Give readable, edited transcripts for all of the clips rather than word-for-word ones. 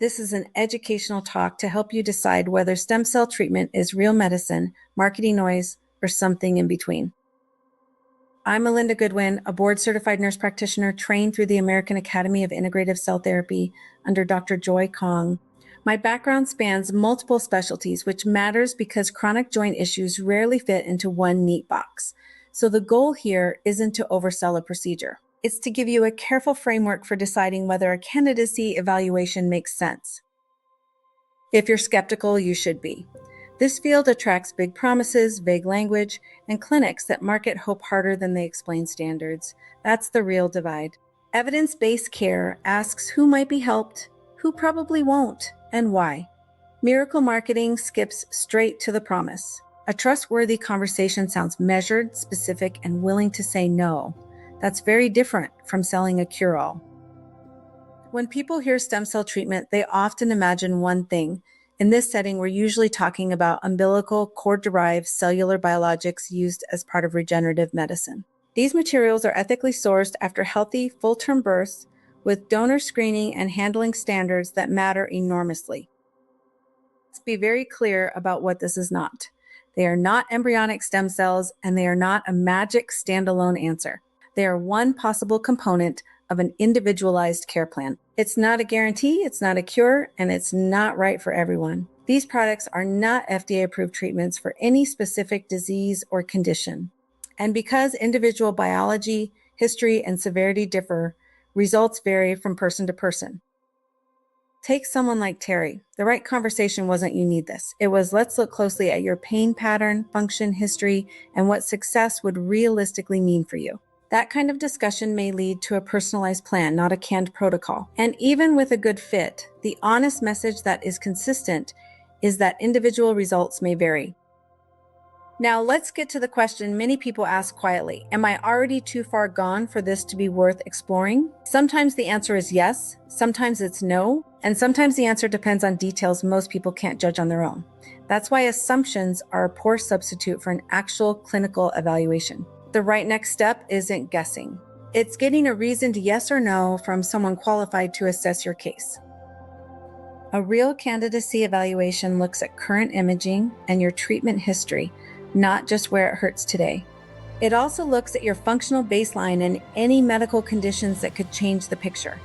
This is an educational talk to help you decide whether stem cell treatment is real medicine, marketing noise, or something in between. I'm Melinda Goodwin, a board-certified nurse practitioner trained through the American Academy of Integrative Cell Therapy under Dr. Joy Kong. My background spans multiple specialties, which matters because chronic joint issues rarely fit into one neat box. So the goal here isn't to oversell a procedure. It's to give you a careful framework for deciding whether a candidacy evaluation makes sense. If you're skeptical, you should be. This field attracts big promises, vague language, and clinics that market hope harder than they explain standards. That's the real divide. Evidence-based care asks who might be helped, who probably won't, and why. Miracle marketing skips straight to the promise. A trustworthy conversation sounds measured, specific, and willing to say no. That's very different from selling a cure-all. When people hear stem cell treatment, they often imagine one thing. In this setting, we're usually talking about umbilical cord-derived cellular biologics used as part of regenerative medicine. These materials are ethically sourced after healthy, full-term births with donor screening and handling standards that matter enormously. Let's be very clear about what this is not. They are not embryonic stem cells, and they are not a magic standalone answer. They are one possible component of an individualized care plan. It's not a guarantee, it's not a cure, and it's not right for everyone. These products are not FDA-approved treatments for any specific disease or condition. And because individual biology, history, and severity differ, results vary from person to person. Take someone like Terry. The right conversation wasn't "you need this." It was "let's look closely at your pain pattern, function, history, and what success would realistically mean for you." That kind of discussion may lead to a personalized plan, not a canned protocol. And even with a good fit, the honest message that is consistent is that individual results may vary. Now let's get to the question many people ask quietly. Am I already too far gone for this to be worth exploring? Sometimes the answer is yes, sometimes it's no, and sometimes the answer depends on details most people can't judge on their own. That's why assumptions are a poor substitute for an actual clinical evaluation. The right next step isn't guessing. It's getting a reasoned yes or no from someone qualified to assess your case. A real candidacy evaluation looks at current imaging and your treatment history, not just where it hurts today. It also looks at your functional baseline and any medical conditions that could change the picture.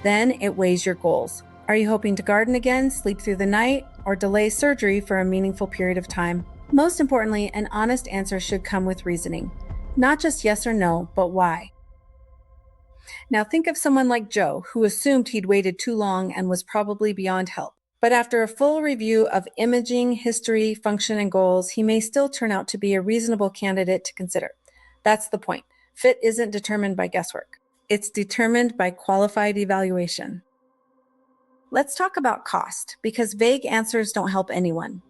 Then it weighs your goals. Are you hoping to garden again, sleep through the night, or delay surgery for a meaningful period of time? Most importantly, an honest answer should come with reasoning. Not just yes or no, but why. Now think of someone like Joe, who assumed he'd waited too long and was probably beyond help. But after a full review of imaging, history, function, and goals, he may still turn out to be a reasonable candidate to consider. That's the point. Fit isn't determined by guesswork. It's determined by qualified evaluation. Let's talk about cost, because vague answers don't help anyone.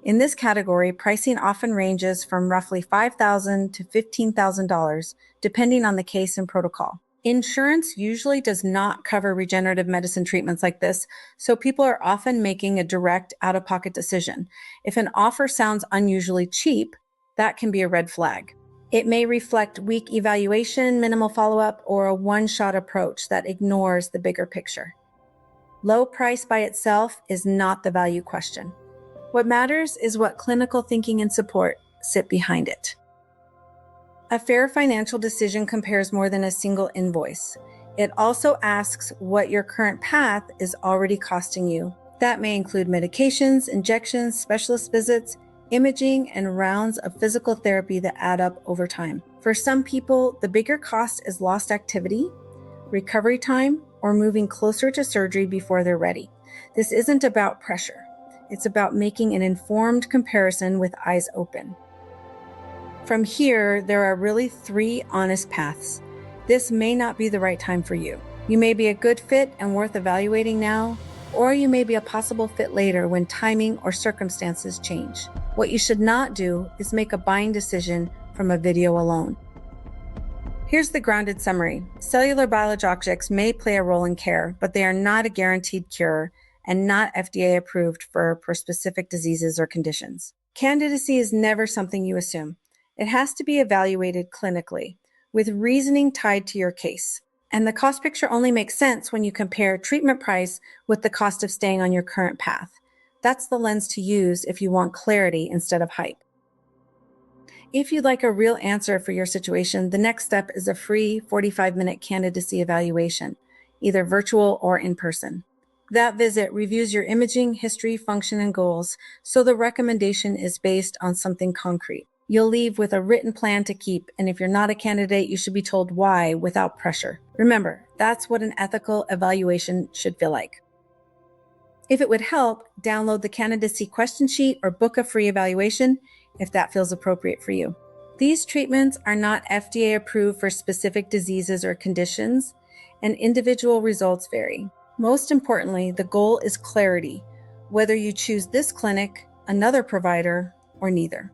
In this category, pricing often ranges from roughly $5,000 to $15,000, depending on the case and protocol. Insurance usually does not cover regenerative medicine treatments like this, so people are often making a direct out-of-pocket decision. If an offer sounds unusually cheap, that can be a red flag. It may reflect weak evaluation, minimal follow-up, or a one-shot approach that ignores the bigger picture. Low price by itself is not the value question. What matters is what clinical thinking and support sit behind it. A fair financial decision compares more than a single invoice. It also asks what your current path is already costing you. That may include medications, injections, specialist visits, imaging, and rounds of physical therapy that add up over time. For some people, the bigger cost is lost activity, recovery time, or moving closer to surgery before they're ready. This isn't about pressure. It's about making an informed comparison with eyes open. From here, there are really three honest paths. This may not be the right time for you. You may be a good fit and worth evaluating now, or you may be a possible fit later when timing or circumstances change. What you should not do is make a buying decision from a video alone. Here's the grounded summary. Cellular biologics may play a role in care, but they are not a guaranteed cure and not FDA approved for specific diseases or conditions. Candidacy is never something you assume. It has to be evaluated clinically, with reasoning tied to your case. And the cost picture only makes sense when you compare treatment price with the cost of staying on your current path. That's the lens to use if you want clarity instead of hype. If you'd like a real answer for your situation, the next step is a free 45-minute candidacy evaluation, either virtual or in person. That visit reviews your imaging, history, function, and goals, so the recommendation is based on something concrete. You'll leave with a written plan to keep, and if you're not a candidate, you should be told why without pressure. Remember, that's what an ethical evaluation should feel like. If it would help, download the candidacy question sheet or book a free evaluation if that feels appropriate for you. These treatments are not FDA approved for specific diseases or conditions, and individual results vary. Most importantly, the goal is clarity, whether you choose this clinic, another provider, or neither.